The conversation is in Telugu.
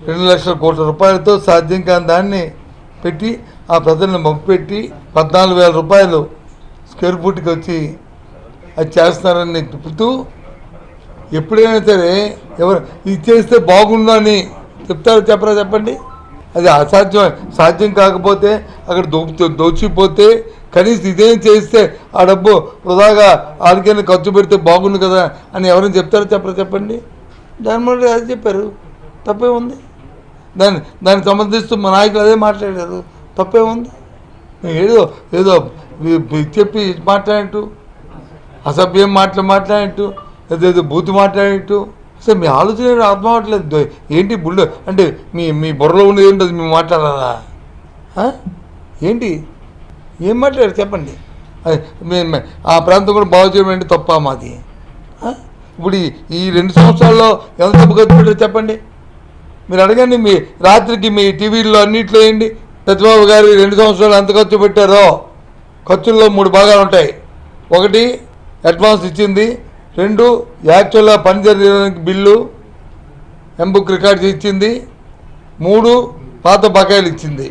2,00,000 కోట్ల రూపాయలతో సాధ్యం కాని దాన్ని పెట్టి ఆ ప్రజలను మొక్కుపెట్టి 14,000 రూపాయలు స్క్వేర్ ఫుట్కి వచ్చి అది చేస్తున్నారని చెప్తూ ఎప్పుడైనా సరే ఎవరు ఇది చేస్తే బాగుండు అని చెప్తారో చెప్పరా చెప్పండి. అది సాధ్యం కాకపోతే అక్కడ దోచిపోతే కనీసం ఇదేం చేస్తే ఆ డబ్బు వృధాగా ఆడికైనా ఖర్చు పెడితే బాగుండు కదా అని ఎవరైనా చెప్తారో చెప్పరా చెప్పండి. జగన్మోహన్ రెడ్డి అది చెప్పారు, తప్పే ఉంది. దాన్ని సమర్థిస్తూ మా నాయకులు అదే మాట్లాడారు, తప్పే ఉంది. ఏదో ఏదో చెప్పి మాట్లాడినట్టు, అసభ్యం మాట్లాడినట్టు, ఏదో బూతు మాట్లాడినట్టు, అసలు మీ ఆలోచన అర్థం అవ్వట్లేదు. ఏంటి బుల్లు అంటే మీ బుర్రలో ఉన్నది ఏంటది మేము మాట్లాడాలా? ఏంటి ఏం మాట్లాడారు చెప్పండి. ఆ ప్రాంతం కూడా బాగు చేయడం అంటే తప్ప మాది. ఇప్పుడు ఈ 2 సంవత్సరాల్లో ఎంత డబ్బు ఖర్చు పెట్టారు చెప్పండి. మీరు అడగండి, మీ రాత్రికి మీ టీవీల్లో అన్నింటిలో వేయండి. సత్యబాబు గారు 2 సంవత్సరాలు ఎంత ఖర్చు పెట్టారో. ఖర్చుల్లో 3 భాగాలు ఉంటాయి. 1 అడ్వాన్స్ ఇచ్చింది, 2 యాక్చువల్గా పని జరిగడానికి బిల్లు ఎంబుక్ రికార్డ్ ఇచ్చింది, 3 పాత బకాయిలు ఇచ్చింది.